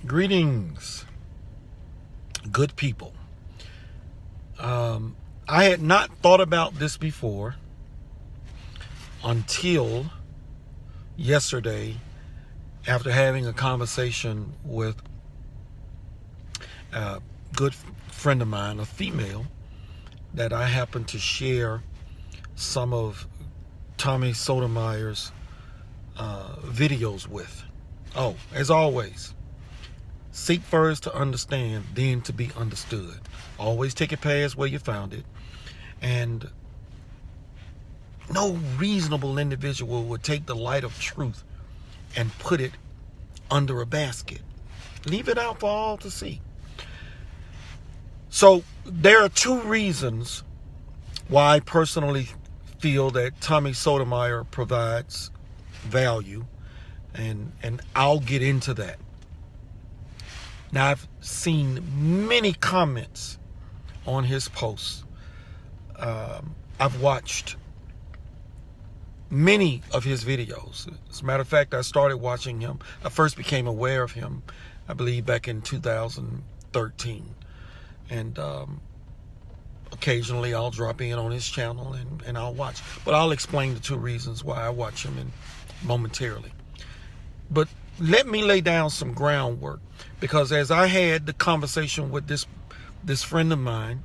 Greetings, good people. I had not thought about this before until yesterday after having a conversation with a good friend of mine, a female, that I happened to share some of TJ Sotomayor's videos with. Oh, as always, seek first to understand, then to be understood. Always take it past where you found it. And no reasonable individual would take the light of truth and put it under a basket. Leave it out for all to see. So there are two reasons why I personally feel that TJ Sotomayor provides value, and I'll get into that. Now, I've seen many comments on his posts. I've watched many of his videos. As a matter of fact, I started watching him. I first became aware of him, I believe, back in 2013. And occasionally I'll drop in on his channel and I'll watch. But I'll explain the two reasons why I watch him momentarily. But let me lay down some groundwork, because as I had the conversation with this friend of mine,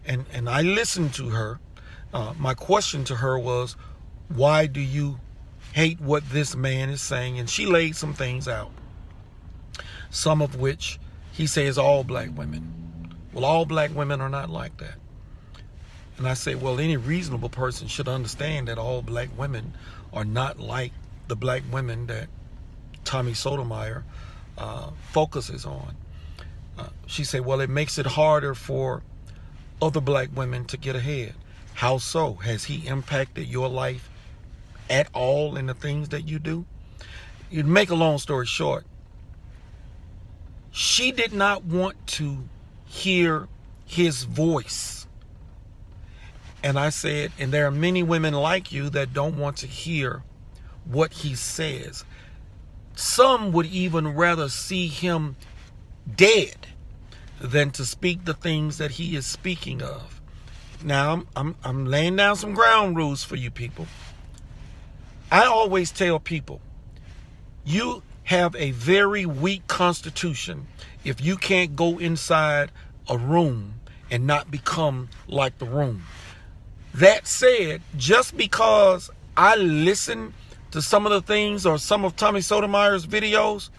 and I listened to her, my question to her was, why do you hate what this man is saying? And she laid some things out, some of which he says all black women. Well, all black women are not like that. And I say, well, any reasonable person should understand that all black women are not like the black women that TJ Sotomayor focuses on. She said, well, it makes it harder for other black women to get ahead. How so? Has he impacted your life at all in the things that you do? You make a long story short, she did not want to hear his voice. And I said, and there are many women like you that don't want to hear what he says. Some would even rather see him dead than to speak the things that he is speaking of. Now, I'm laying down some ground rules for you people. I always tell people, you have a very weak constitution if you can't go inside a room and not become like the room. That said, just because I listen to some of the things or some of TJ Sotomayor's videos,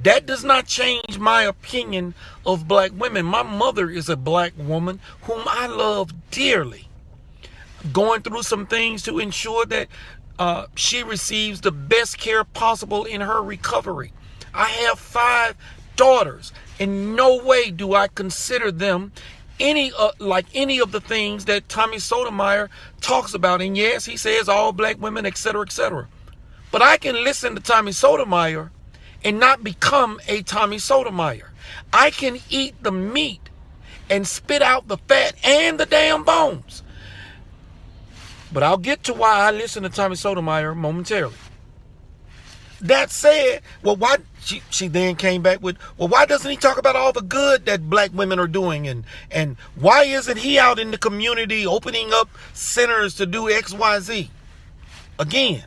that does not change my opinion of black women. My mother is a black woman whom I love dearly, going through some things to ensure that she receives the best care possible in her recovery. I have 5 daughters. In no way do I consider them like any of the things that TJ Sotomayor talks about. And yes, he says all black women, etc., etc. But I can listen to TJ Sotomayor and not become a TJ Sotomayor. I can eat the meat and spit out the fat and the damn bones. But I'll get to why I listen to TJ Sotomayor momentarily. That said, well, why she then came back with, well, why doesn't he talk about all the good that black women are doing? And why isn't he out in the community opening up centers to do X, Y, Z? Again,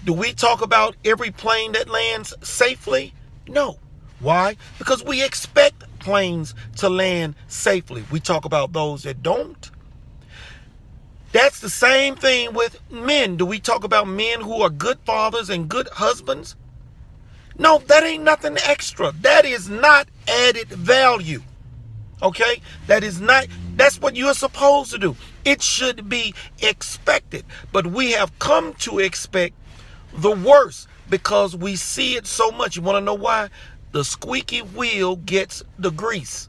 do we talk about every plane that lands safely? No. Why? Because we expect planes to land safely. We talk about those that don't. That's the same thing with men. Do we talk about men who are good fathers and good husbands? No, that ain't nothing extra. That is not added value. Okay? That's what you're supposed to do. It should be expected. But we have come to expect the worst because we see it so much. You want to know why? The squeaky wheel gets the grease.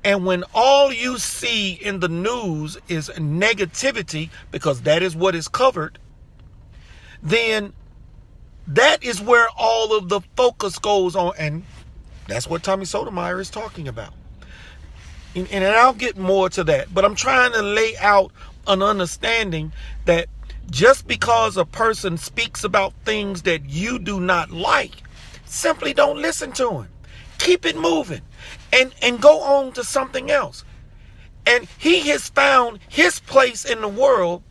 And when all you see in the news is negativity, because that is what is covered, then that is where all of the focus goes on. And that's what TJ Sotomayor is talking about. And I'll get more to that. But I'm trying to lay out an understanding that just because a person speaks about things that you do not like, simply don't listen to him. Keep it moving and go on to something else. And he has found his place in the world,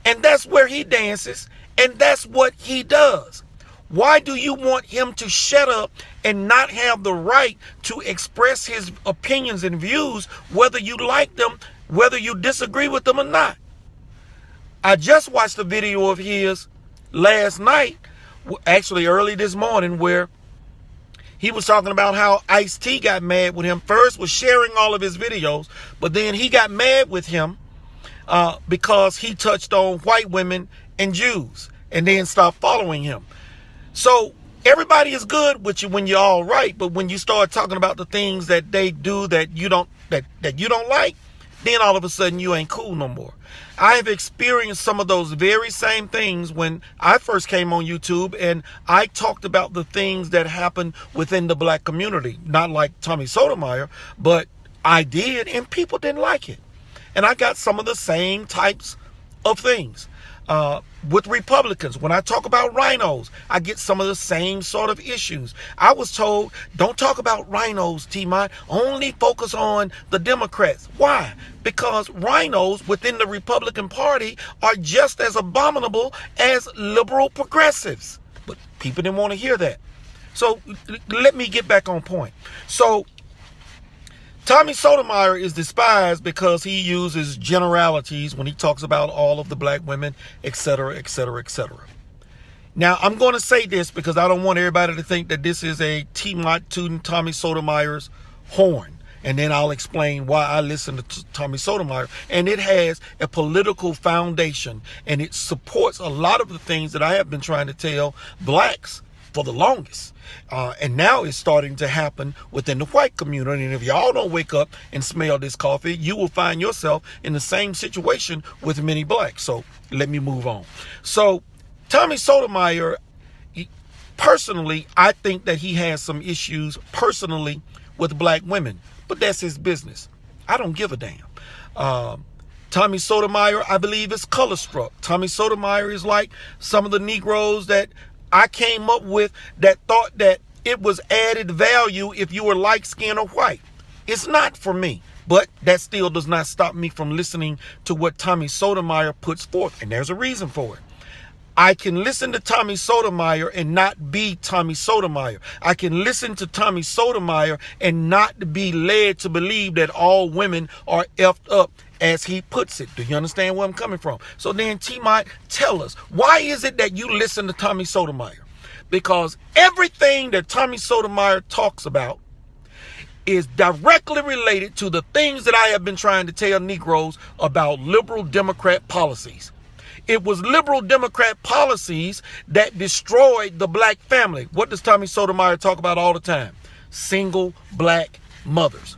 and that's where he dances, and that's what he does. Why do you want him to shut up and not have the right to express his opinions and views, whether you like them, whether you disagree with them or not? I just watched a video of his last night, actually early this morning, where he was talking about how Ice-T got mad with him. First was sharing all of his videos, but then he got mad with him because he touched on white women and Jews, and then stopped following him. So everybody is good with you when you're all right, but when you start talking about the things that they do that you don't like, then all of a sudden you ain't cool no more. I have experienced some of those very same things when I first came on YouTube, and I talked about the things that happened within the black community. Not like Tommy Sotomayor, but I did, and people didn't like it. And I got some of the same types of things. With Republicans, when I talk about rhinos, I get some of the same sort of issues. I was told, don't talk about rhinos, T-Mont, only focus on the Democrats. Why? Because rhinos within the Republican Party are just as abominable as liberal progressives. But people didn't want to hear that. So let me get back on point. So Tommy Sotomayor is despised because he uses generalities when he talks about all of the black women, etc., etc., etc. Now, I'm going to say this because I don't want everybody to think that this is a T-Mont to Tommy Sotomayor's horn. And then I'll explain why I listen to Tommy Sotomayor. And it has a political foundation, and it supports a lot of the things that I have been trying to tell blacks for the longest. And now it's starting to happen within the white community. And if y'all don't wake up and smell this coffee, you will find yourself in the same situation with many blacks. So let me move on. So Tommy Sotomayor, personally, I think that he has some issues personally with black women, but that's his business. I don't give a damn. Tommy Sotomayor, I believe, is color struck. Tommy Sotomayor is like some of the Negroes that I came up with that thought that it was added value if you were light skinned or white. It's not for me, but that still does not stop me from listening to what Tommy Sotomayor puts forth, and there's a reason for it. I can listen to Tommy Sotomayor and not be Tommy Sotomayor. I can listen to Tommy Sotomayor and not be led to believe that all women are effed up, as he puts it. Do you understand where I'm coming from? So then T-Mont, tell us, why is it that you listen to Tommy Sotomayor? Because everything that Tommy Sotomayor talks about is directly related to the things that I have been trying to tell Negroes about liberal Democrat policies. It was liberal Democrat policies that destroyed the black family. What does Tommy Sotomayor talk about all the time? Single black mothers.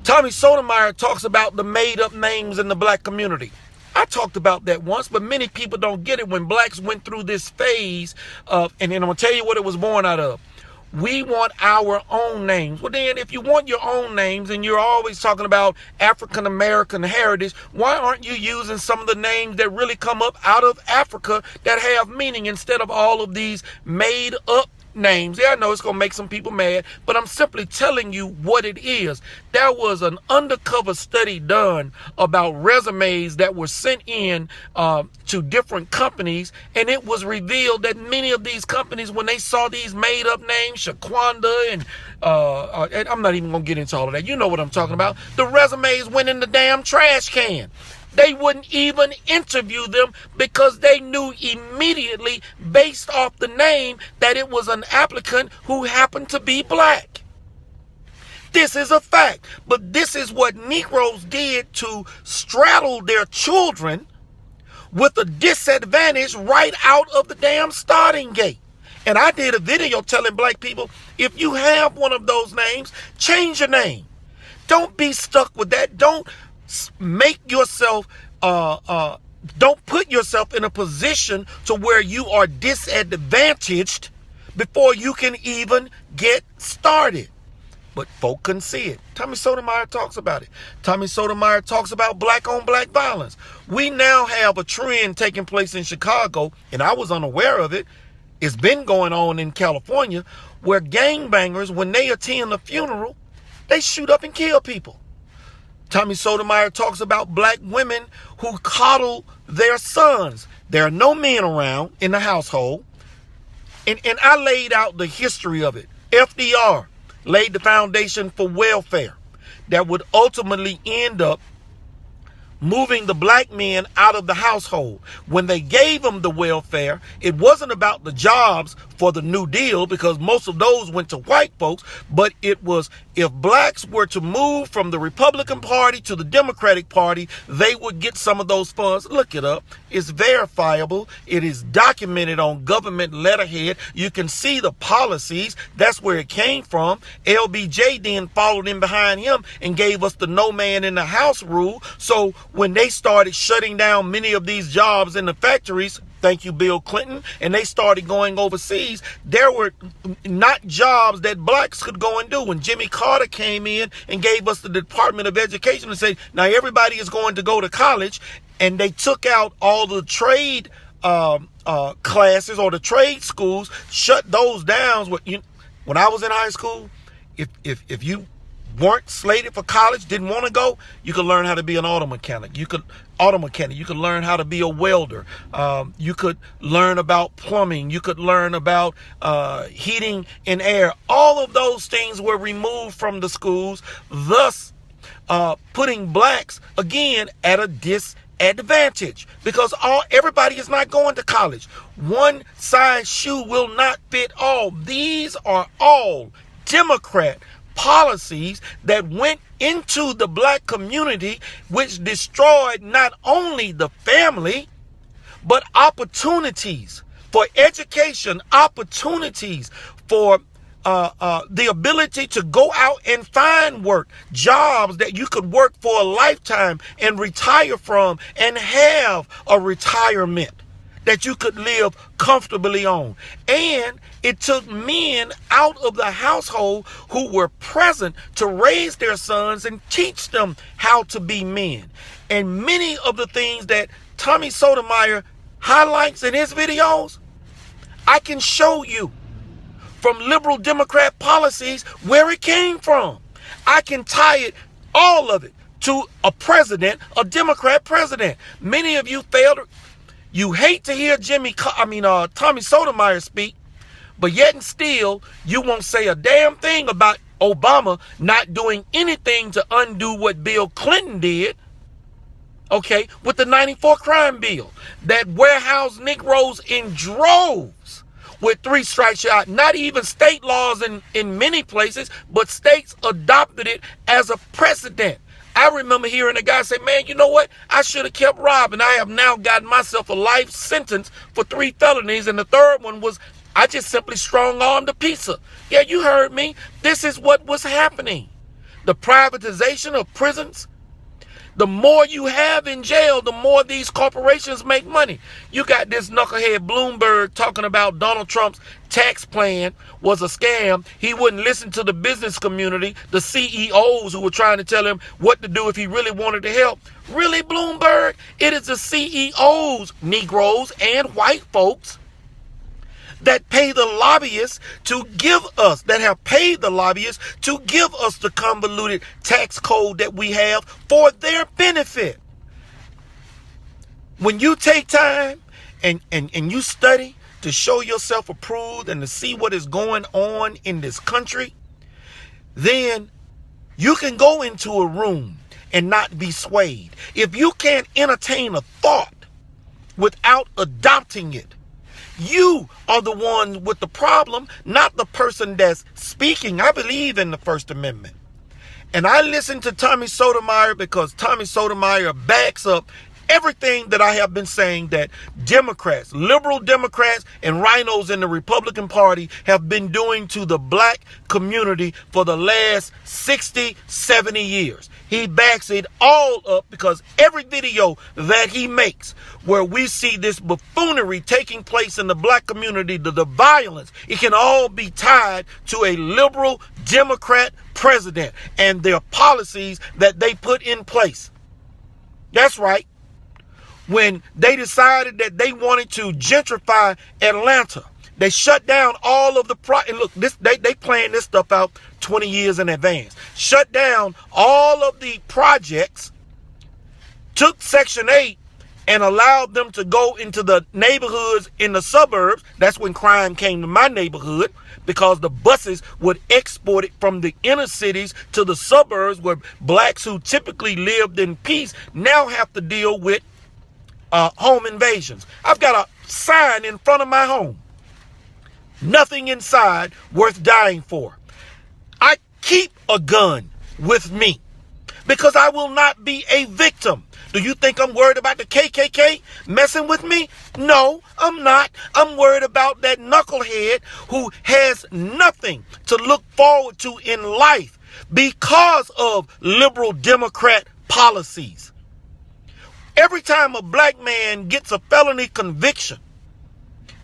Tommy Sotomayor talks about the made-up names in the black community. I talked about that once, but many people don't get it. When blacks went through this phase of, and then I'm going to tell you what it was born out of. We want our own names. Well, then, if you want your own names and you're always talking about African-American heritage, why aren't you using some of the names that really come up out of Africa that have meaning instead of all of these made-up names? Yeah, I know it's going to make some people mad, but I'm simply telling you what it is. There was an undercover study done about resumes that were sent in to different companies, and it was revealed that many of these companies, when they saw these made-up names, Shaquanda and I'm not even going to get into all of that. You know what I'm talking about. The resumes went in the damn trash can. They wouldn't even interview them because they knew immediately, based off the name, that it was an applicant who happened to be black. This is a fact. But this is what Negroes did to straddle their children with a disadvantage right out of the damn starting gate. And I did a video telling black people, if you have one of those names, change your name. Don't be stuck with that. Don't make yourself, don't put yourself in a position to where you are disadvantaged before you can even get started. But folk couldn't see it. Tommy Sotomayor talks about it. Tommy Sotomayor talks about black on black violence. We now have a trend taking place in Chicago, and I was unaware of it. It's been going on in California, where gangbangers, when they attend a funeral, they shoot up and kill people. Tommy Sotomayor talks about black women who coddle their sons. There are no men around in the household. And I laid out the history of it. FDR laid the foundation for welfare that would ultimately end up moving the black men out of the household. When they gave them the welfare, it wasn't about the jobs for the New Deal, because most of those went to white folks, but it was if blacks were to move from the Republican Party to the Democratic Party, they would get some of those funds. Look it up. It's verifiable. It is documented on government letterhead. You can see the policies. That's where it came from. LBJ then followed in behind him and gave us the no man in the house rule. So when they started shutting down many of these jobs in the factories, thank you, Bill Clinton, and they started going overseas, there were not jobs that blacks could go and do. When Jimmy Carter came in and gave us the Department of Education and said, now everybody is going to go to college, and they took out all the trade classes or the trade schools, shut those down. When I was in high school, if you weren't slated for college, didn't want to go, you could learn how to be an auto mechanic. You could learn how to be a welder. You could learn about plumbing. You could learn about heating and air. All of those things were removed from the schools, thus putting blacks again at a disadvantage, because everybody is not going to college. One size shoe will not fit all. These are all Democrat policies that went into the black community, which destroyed not only the family, but opportunities for education, opportunities for the ability to go out and find work, jobs that you could work for a lifetime and retire from and have a retirement that you could live comfortably on. And it took men out of the household who were present to raise their sons and teach them how to be men. And many of the things that Tommy Sotomayor highlights in his videos, I can show you from liberal Democrat policies where it came from. I can tie it, all of it, to a president, a Democrat president. Many of you you hate to hear Tommy Sotomayor speak, but yet and still, you won't say a damn thing about Obama not doing anything to undo what Bill Clinton did, okay, with the 94 crime bill that warehoused Negroes in droves with 3 strikes out. Not even state laws in many places, but states adopted it as a precedent. I remember hearing a guy say, man, you know what? I should have kept robbing. I have now gotten myself a life sentence for 3 felonies. And the third one was, I just simply strong-armed a pizza. Yeah, you heard me. This is what was happening. The privatization of prisons. The more you have in jail, the more these corporations make money. You got this knucklehead Bloomberg talking about Donald Trump's tax plan was a scam. He wouldn't listen to the business community, the CEOs who were trying to tell him what to do if he really wanted to help. Really, Bloomberg? It is the CEOs, Negroes and white folks, that pay the lobbyists to give us, that have paid the lobbyists to give us the convoluted tax code that we have for their benefit. When you take time and you study to show yourself approved and to see what is going on in this country, then you can go into a room and not be swayed. If you can't entertain a thought without adopting it, you are the one with the problem, not the person that's speaking. I believe in the First Amendment. And I listen to Tommy Sotomayor because Tommy Sotomayor backs up everything that I have been saying that Democrats, liberal Democrats and rhinos in the Republican Party have been doing to the black community for the last 60, 70 years. He backs it all up because every video that he makes where we see this buffoonery taking place in the black community, the violence, it can all be tied to a liberal Democrat president and their policies that they put in place. That's right. When they decided that they wanted to gentrify Atlanta, They shut down all of the and look, they plan this stuff out 20 years in advance. Shut down all of the projects, took Section 8 and allowed them to go into the neighborhoods in the suburbs. That's when crime came to my neighborhood, because the buses would export it from the inner cities to the suburbs, where blacks who typically lived in peace now have to deal with home invasions. I've got a sign in front of my home. Nothing inside worth dying for. I keep a gun with me because I will not be a victim. Do you think I'm worried about the KKK messing with me? No, I'm not. I'm worried about that knucklehead who has nothing to look forward to in life because of liberal Democrat policies. Every time a black man gets a felony conviction,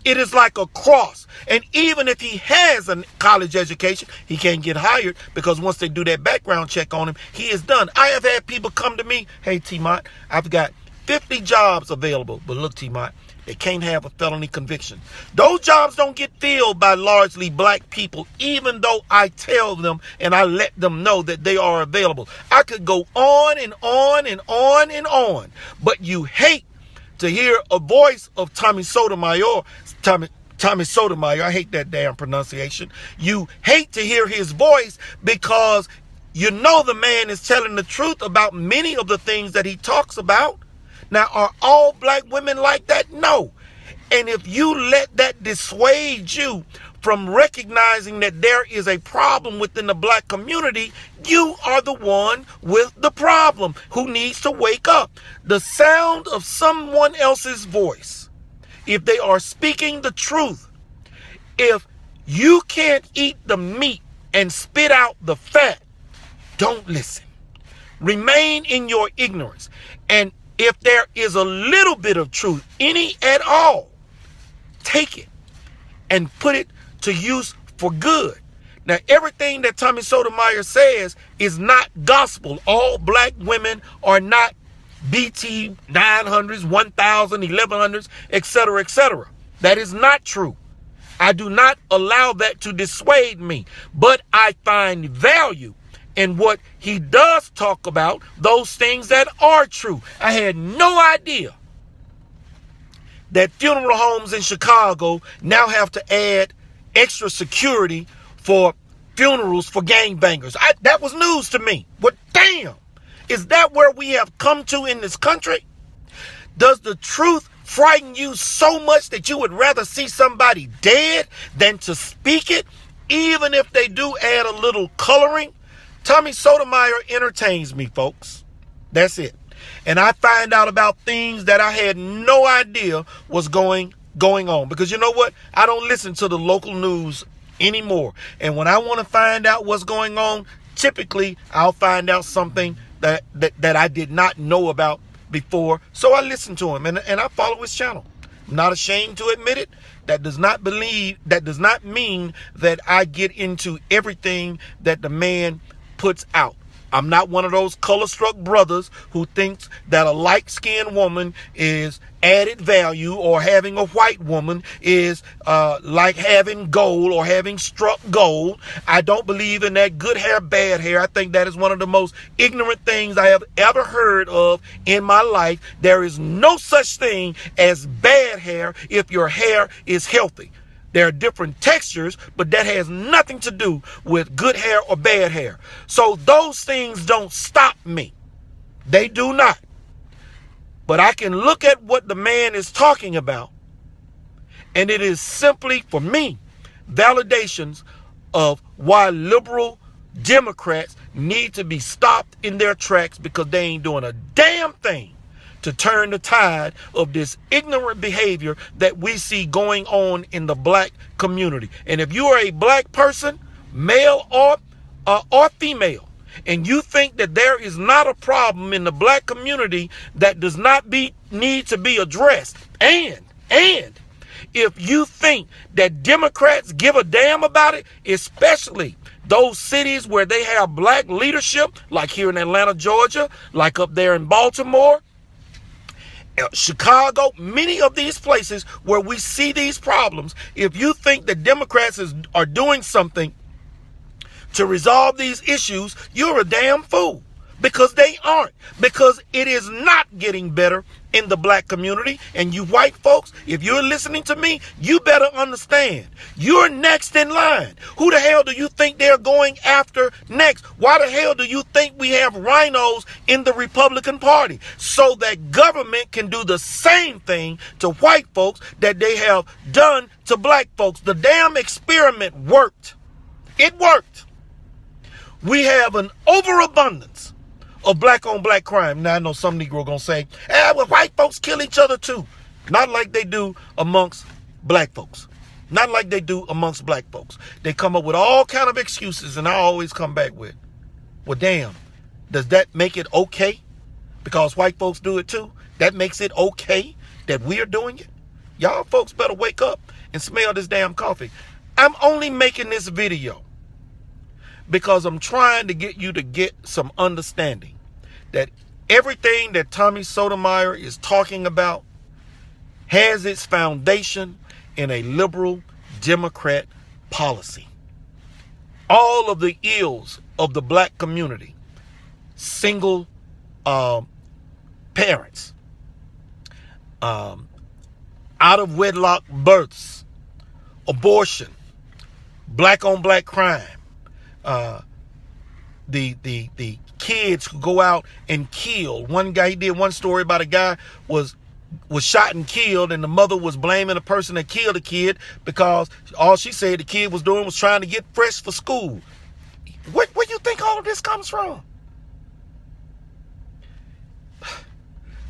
it is like a cross. And even if he has a college education, he can't get hired, because once they do that background check on him, he is done. I have had people come to me, hey, T-Mot, I've got 50 jobs available. But look, T-Mot, they can't have a felony conviction. Those jobs don't get filled by largely black people, even though I tell them and I let them know that they are available. I could go on and on and on and on. But you hate to hear a voice of Tommy Sotomayor. Tommy Sotomayor, I hate that damn pronunciation. You hate to hear his voice because you know the man is telling the truth about many of the things that he talks about. Now, are all black women like that? No. And if you let that dissuade you from recognizing that there is a problem within the black community, you are the one with the problem who needs to wake up. The sound of someone else's voice, if they are speaking the truth, if you can't eat the meat and spit out the fat, don't listen. Remain in your ignorance. And if there is a little bit of truth, any at all, take it and put it to use for good. Now, everything that Tommy Sotomayor says is not gospel. All black women are not BT 900s, 1000, 1100s, etc., etc. That is not true. I do not allow that to dissuade me, but I find value in what he does talk about, those things that are true. I had no idea that funeral homes in Chicago now have to add extra security for funerals for gangbangers. That was news to me. But damn, is that where we have come to in this country? Does the truth frighten you so much that you would rather see somebody dead than to speak it, even if they do add a little coloring? Tommy Sotomayor entertains me, folks. That's it. And I find out about things that I had no idea was going on. Because you know what? I don't listen to the local news anymore. And when I want to find out what's going on, typically I'll find out something that I did not know about before. So I listen to him and I follow his channel. I'm not ashamed to admit it. That does not mean that I get into everything that the man puts out. I'm not one of those color-struck brothers who thinks that a light-skinned woman is added value, or having a white woman is like having gold or having struck gold. I don't believe in that good hair, bad hair. I think that is one of the most ignorant things I have ever heard of in my life. There is no such thing as bad hair if your hair is healthy. There are different textures, but that has nothing to do with good hair or bad hair. So those things don't stop me. They do not. But I can look at what the man is talking about, and it is simply, for me, validations of why liberal Democrats need to be stopped in their tracks, because they ain't doing a damn thing to turn the tide of this ignorant behavior that we see going on in the black community. And if you are a black person, male or female, and you think that there is not a problem in the black community that does not need to be addressed, and if you think that Democrats give a damn about it, especially those cities where they have black leadership, like here in Atlanta, Georgia, like up there in Baltimore, Chicago, many of these places where we see these problems, if you think the Democrats are doing something to resolve these issues, you're a damn fool. Because they aren't. Because it is not getting better in the black community. And you white folks, if you're listening to me, you better understand. You're next in line. Who the hell do you think they're going after next? Why the hell do you think we have rhinos in the Republican Party? So that government can do the same thing to white folks that they have done to black folks. The damn experiment worked. It worked. We have an overabundance of black on black crime. Now I know some Negro gonna say, well, white folks kill each other too. Not like they do amongst black folks. Not like they do amongst black folks. They come up with all kind of excuses, and I always come back with, well, damn, does that make it okay? Because white folks do it too? That makes it okay that we're doing it? Y'all folks better wake up and smell this damn coffee. I'm only making this video because I'm trying to get you to get some understanding that everything that Tommy Sotomayor is talking about has its foundation in a liberal Democrat policy. All of the ills of the black community, single parents, out of wedlock births, abortion, black on black crime, the kids who go out and kill. One guy, he did one story about a guy was shot and killed, and the mother was blaming the person that killed the kid because all she said the kid was doing was trying to get fresh for school. Where do you think all of this comes from?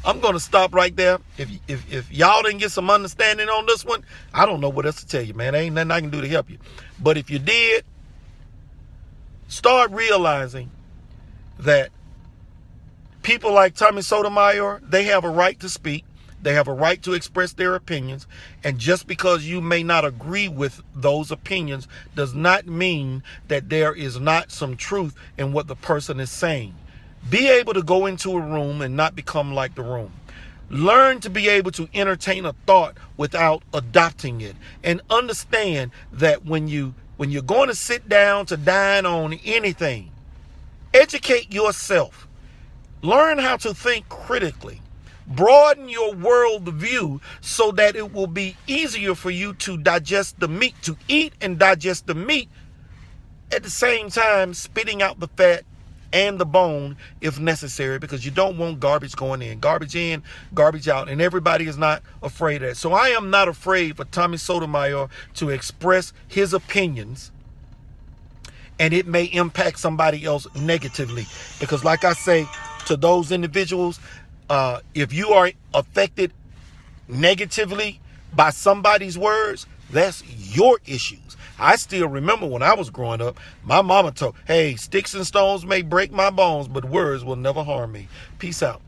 I'm going to stop right there. If y'all didn't get some understanding on this one, I don't know what else to tell you, man. There ain't nothing I can do to help you. But if you did, start realizing that people like Tommy Sotomayor, they have a right to speak. They have a right to express their opinions. And just because you may not agree with those opinions does not mean that there is not some truth in what the person is saying. Be able to go into a room and not become like the room. Learn to be able to entertain a thought without adopting it. And understand that when you're going to sit down to dine on anything, educate yourself. Learn how to think critically. Broaden your world view so that it will be easier for you to digest the meat, to eat and digest the meat, at the same time spitting out the fat and the bone if necessary, because you don't want garbage going in, garbage out, and everybody is not afraid of that. So I am not afraid for Tommy Sotomayor to express his opinions, and it may impact somebody else negatively, because like I say to those individuals, if you are affected negatively by somebody's words, that's your issues. I still remember when I was growing up, my mama told, hey, sticks and stones may break my bones, but words will never harm me. Peace out.